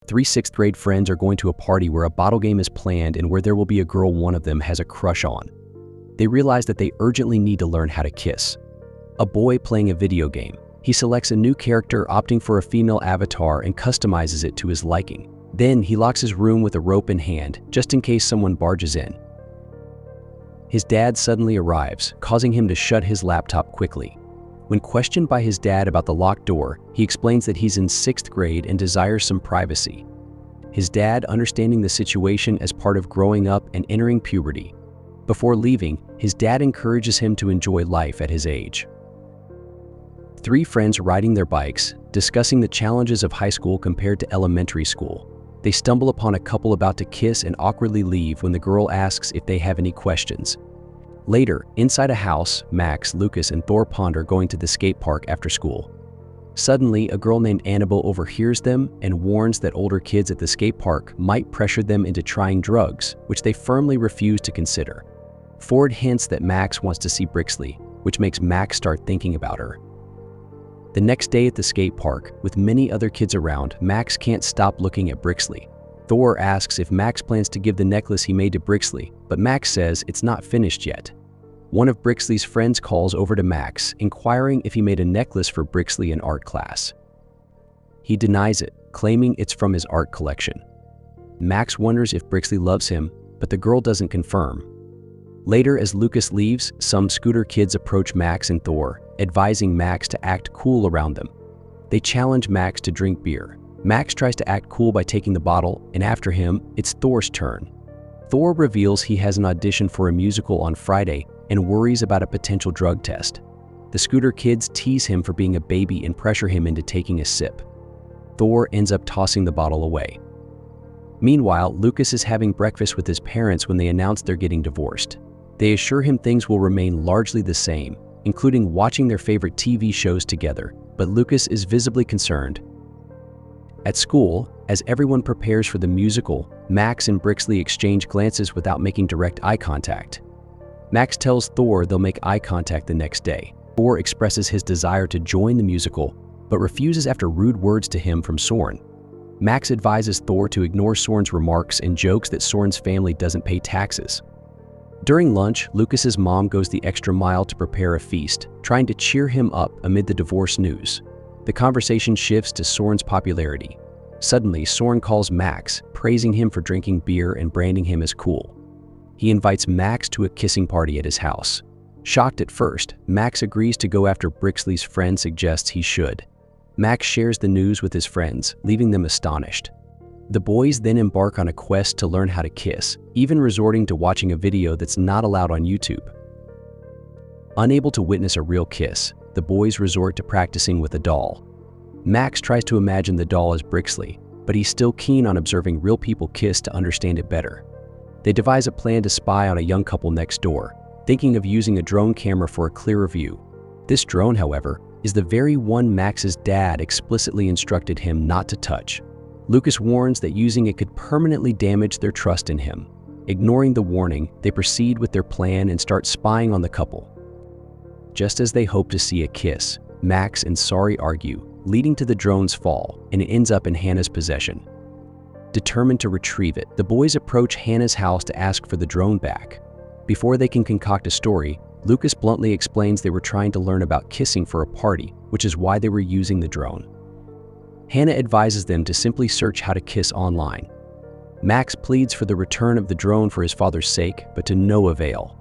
Three sixth-grade friends are going to a party where a bottle game is planned and where there will be a girl one of them has a crush on. They realize that they urgently need to learn how to kiss. A boy playing a video game. He selects a new character, opting for a female avatar, and customizes it to his liking. Then he locks his room with a rope in hand, just in case someone barges in. His dad suddenly arrives, causing him to shut his laptop quickly. When questioned by his dad about the locked door, he explains that he's in 6th grade and desires some privacy. His dad, understanding the situation as part of growing up and entering puberty. Before leaving, his dad encourages him to enjoy life at his age. Three friends riding their bikes, discussing the challenges of high school compared to elementary school. They stumble upon a couple about to kiss and awkwardly leave when the girl asks if they have any questions. Later, inside a house, Max, Lucas, and Thor ponder going to the skate park after school. Suddenly, a girl named Annabelle overhears them and warns that older kids at the skate park might pressure them into trying drugs, which they firmly refuse to consider. Ford hints that Max wants to see Brixley, which makes Max start thinking about her. The next day at the skate park, with many other kids around, Max can't stop looking at Brixley. Thor asks if Max plans to give the necklace he made to Brixley, but Max says it's not finished yet. One of Brixley's friends calls over to Max, inquiring if he made a necklace for Brixley in art class. He denies it, claiming it's from his art collection. Max wonders if Brixley loves him, but the girl doesn't confirm. Later, as Lucas leaves, some scooter kids approach Max and Thor, advising Max to act cool around them. They challenge Max to drink beer. Max tries to act cool by taking the bottle, and after him, it's Thor's turn. Thor reveals he has an audition for a musical on Friday and worries about a potential drug test. The scooter kids tease him for being a baby and pressure him into taking a sip. Thor ends up tossing the bottle away. Meanwhile, Lucas is having breakfast with his parents when they announce they're getting divorced. They assure him things will remain largely the same, including watching their favorite TV shows together, but Lucas is visibly concerned. At school, as everyone prepares for the musical, Max and Brixley exchange glances without making direct eye contact. Max tells Thor they'll make eye contact the next day. Thor expresses his desire to join the musical, but refuses after rude words to him from Soren. Max advises Thor to ignore Soren's remarks and jokes that Soren's family doesn't pay taxes. During lunch, Lucas's mom goes the extra mile to prepare a feast, trying to cheer him up amid the divorce news. The conversation shifts to Soren's popularity. Suddenly, Soren calls Max, praising him for drinking beer and branding him as cool. He invites Max to a kissing party at his house. Shocked at first, Max agrees to go after Brixley's friend suggests he should. Max shares the news with his friends, leaving them astonished. The boys then embark on a quest to learn how to kiss, even resorting to watching a video that's not allowed on YouTube. Unable to witness a real kiss, the boys resort to practicing with a doll. Max tries to imagine the doll as Brixley, but he's still keen on observing real people kiss to understand it better. They devise a plan to spy on a young couple next door, thinking of using a drone camera for a clearer view. This drone, however, is the very one Max's dad explicitly instructed him not to touch. Lucas warns that using it could permanently damage their trust in him. Ignoring the warning, they proceed with their plan and start spying on the couple. Just as they hope to see a kiss, Max and Sari argue, leading to the drone's fall, and it ends up in Hannah's possession. Determined to retrieve it, the boys approach Hannah's house to ask for the drone back. Before they can concoct a story, Lucas bluntly explains they were trying to learn about kissing for a party, which is why they were using the drone. Hannah advises them to simply search how to kiss online. Max pleads for the return of the drone for his father's sake, but to no avail.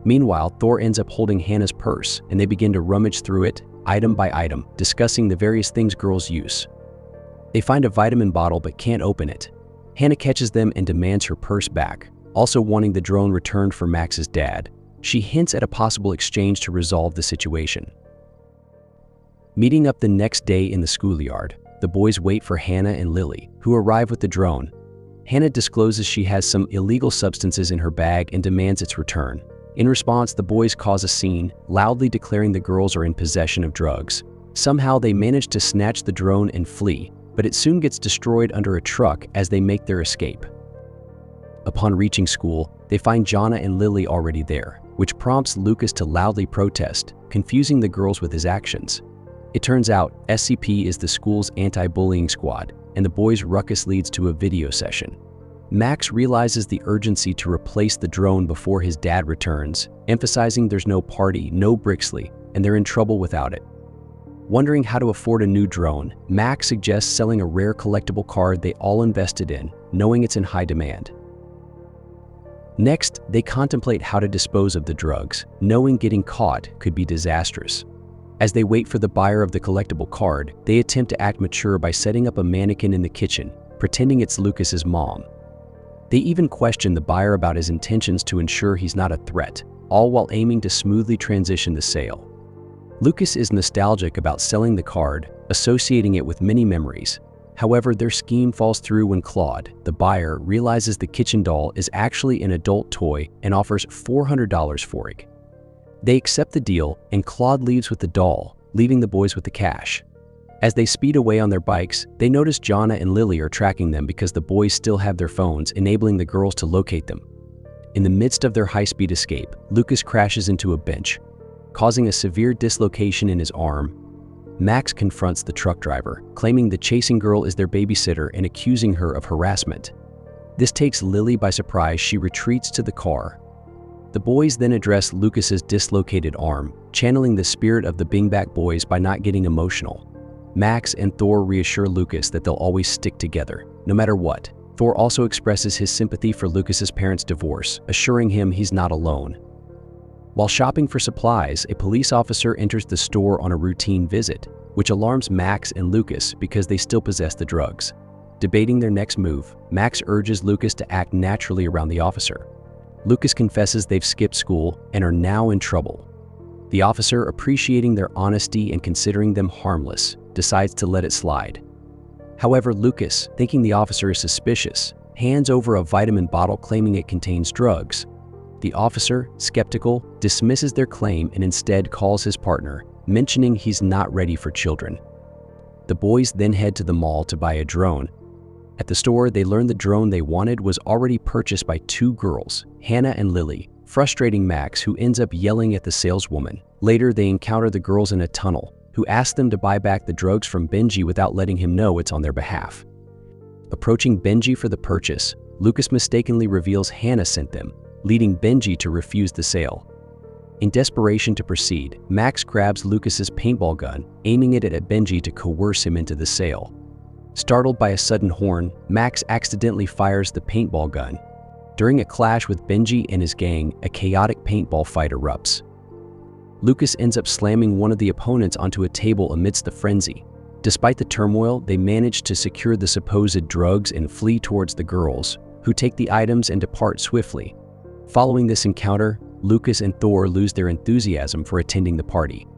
Meanwhile, Thor ends up holding Hannah's purse, and they begin to rummage through it, item by item, discussing the various things girls use. They find a vitamin bottle but can't open it. Hannah catches them and demands her purse back, also wanting the drone returned for Max's dad. She hints at a possible exchange to resolve the situation. Meeting up the next day in the schoolyard, the boys wait for Hannah and Lily, who arrive with the drone. Hannah discloses she has some illegal substances in her bag and demands its return. In response, the boys cause a scene, loudly declaring the girls are in possession of drugs. Somehow they manage to snatch the drone and flee, but it soon gets destroyed under a truck as they make their escape. Upon reaching school, they find Jana and Lily already there, which prompts Lucas to loudly protest, confusing the girls with his actions. It turns out SCP is the school's anti-bullying squad, and the boys' ruckus leads to a video session. Max realizes the urgency to replace the drone before his dad returns, emphasizing there's no party, no Brixley, and they're in trouble without it. Wondering how to afford a new drone, Max suggests selling a rare collectible card they all invested in, knowing it's in high demand. Next, they contemplate how to dispose of the drugs, knowing getting caught could be disastrous. As they wait for the buyer of the collectible card, they attempt to act mature by setting up a mannequin in the kitchen, pretending it's Lucas's mom. They even question the buyer about his intentions to ensure he's not a threat, all while aiming to smoothly transition the sale. Lucas is nostalgic about selling the card, associating it with many memories. However, their scheme falls through when Claude, the buyer, realizes the kitchen doll is actually an adult toy and offers $400 for it. They accept the deal, and Claude leaves with the doll, leaving the boys with the cash. As they speed away on their bikes, they notice Jonna and Lily are tracking them because the boys still have their phones, enabling the girls to locate them. In the midst of their high-speed escape, Lucas crashes into a bench, causing a severe dislocation in his arm. Max confronts the truck driver, claiming the chasing girl is their babysitter and accusing her of harassment. This takes Lily by surprise. She retreats to the car. The boys then address Lucas's dislocated arm, channeling the spirit of the Bing-Back boys by not getting emotional. Max and Thor reassure Lucas that they'll always stick together, no matter what. Thor also expresses his sympathy for Lucas's parents' divorce, assuring him he's not alone. While shopping for supplies, a police officer enters the store on a routine visit, which alarms Max and Lucas because they still possess the drugs. Debating their next move, Max urges Lucas to act naturally around the officer. Lucas confesses they've skipped school and are now in trouble. The officer, appreciating their honesty and considering them harmless, decides to let it slide. However, Lucas, thinking the officer is suspicious, hands over a vitamin bottle claiming it contains drugs. The officer, skeptical, dismisses their claim and instead calls his partner, mentioning he's not ready for children. The boys then head to the mall to buy a drone. At the store, they learn the drone they wanted was already purchased by two girls, Hannah and Lily, frustrating Max, who ends up yelling at the saleswoman. Later, they encounter the girls in a tunnel, who ask them to buy back the drugs from Benji without letting him know it's on their behalf. Approaching Benji for the purchase, Lucas mistakenly reveals Hannah sent them, leading Benji to refuse the sale. In desperation to proceed, Max grabs Lucas's paintball gun, aiming it at Benji to coerce him into the sale. Startled by a sudden horn, Max accidentally fires the paintball gun. During a clash with Benji and his gang, a chaotic paintball fight erupts. Lucas ends up slamming one of the opponents onto a table amidst the frenzy. Despite the turmoil, they manage to secure the supposed drugs and flee towards the girls, who take the items and depart swiftly. Following this encounter, Lucas and Thor lose their enthusiasm for attending the party.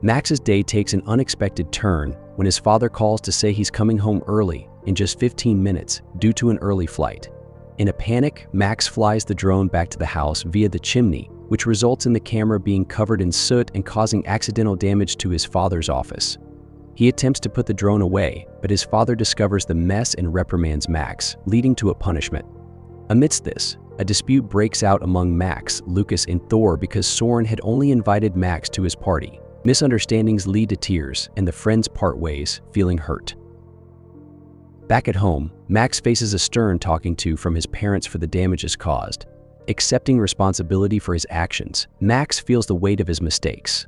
Max's day takes an unexpected turn when his father calls to say he's coming home early, in just 15 minutes, due to an early flight. In a panic, Max flies the drone back to the house via the chimney, which results in the camera being covered in soot and causing accidental damage to his father's office. He attempts to put the drone away, but his father discovers the mess and reprimands Max, leading to a punishment. Amidst this, a dispute breaks out among Max, Lucas, and Thor because Soren had only invited Max to his party. Misunderstandings lead to tears, and the friends part ways, feeling hurt. Back at home, Max faces a stern talking to from his parents for the damages caused. Accepting responsibility for his actions, Max feels the weight of his mistakes.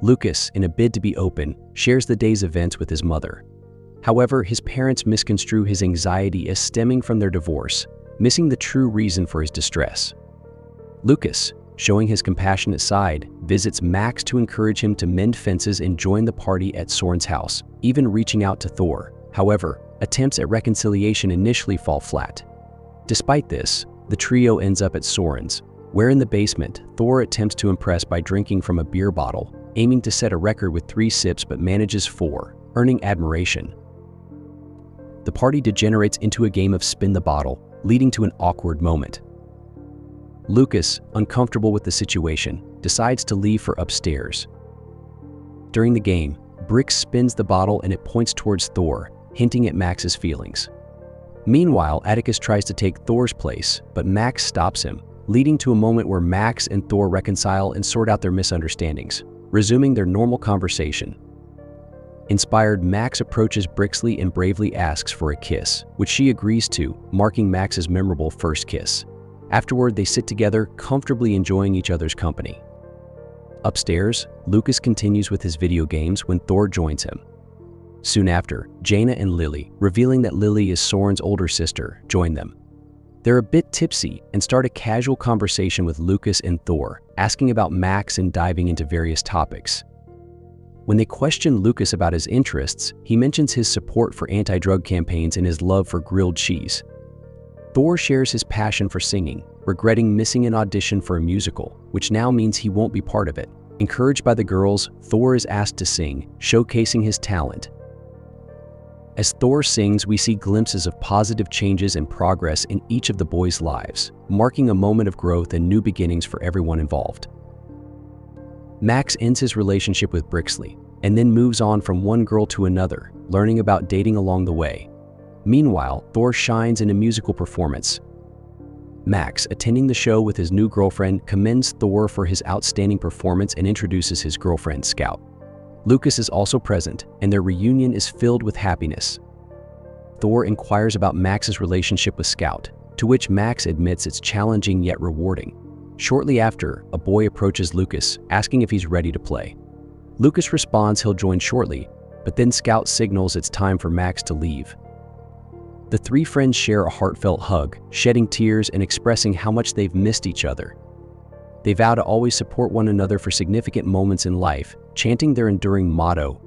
Lucas, in a bid to be open, shares the day's events with his mother. However, his parents misconstrue his anxiety as stemming from their divorce, missing the true reason for his distress. Lucas, showing his compassionate side, visits Max to encourage him to mend fences and join the party at Soren's house, even reaching out to Thor. However, attempts at reconciliation initially fall flat. Despite this, the trio ends up at Soren's, where in the basement, Thor attempts to impress by drinking from a beer bottle, aiming to set a record with 3 sips but manages 4, earning admiration. The party degenerates into a game of spin the bottle, leading to an awkward moment. Lucas, uncomfortable with the situation, decides to leave for upstairs. During the game, Brix spins the bottle and it points towards Thor, hinting at Max's feelings. Meanwhile, Atticus tries to take Thor's place, but Max stops him, leading to a moment where Max and Thor reconcile and sort out their misunderstandings, resuming their normal conversation. Inspired, Max approaches Brixley and bravely asks for a kiss, which she agrees to, marking Max's memorable first kiss. Afterward, they sit together, comfortably enjoying each other's company. Upstairs, Lucas continues with his video games when Thor joins him. Soon after, Jaina and Lily, revealing that Lily is Soren's older sister, join them. They're a bit tipsy and start a casual conversation with Lucas and Thor, asking about Max and diving into various topics. When they question Lucas about his interests, he mentions his support for anti-drug campaigns and his love for grilled cheese. Thor shares his passion for singing, regretting missing an audition for a musical, which now means he won't be part of it. Encouraged by the girls, Thor is asked to sing, showcasing his talent. As Thor sings, we see glimpses of positive changes and progress in each of the boys' lives, marking a moment of growth and new beginnings for everyone involved. Max ends his relationship with Brixley, and then moves on from one girl to another, learning about dating along the way. Meanwhile, Thor shines in a musical performance. Max, attending the show with his new girlfriend, commends Thor for his outstanding performance and introduces his girlfriend, Scout. Lucas is also present, and their reunion is filled with happiness. Thor inquires about Max's relationship with Scout, to which Max admits it's challenging yet rewarding. Shortly after, a boy approaches Lucas, asking if he's ready to play. Lucas responds he'll join shortly, but then Scout signals it's time for Max to leave. The three friends share a heartfelt hug, shedding tears and expressing how much they've missed each other. They vow to always support one another for significant moments in life, chanting their enduring motto.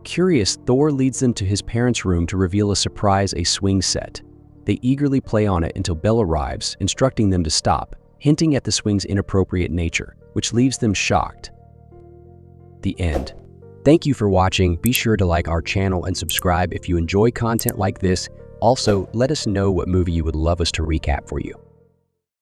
Curious, Thor leads them to his parents' room to reveal a surprise, a swing set. They eagerly play on it until Belle arrives, instructing them to stop, hinting at the swing's inappropriate nature, which leaves them shocked. The end. Thank you for watching. Be sure to like our channel and subscribe if you enjoy content like this. Also, let us know what movie you would love us to recap for you.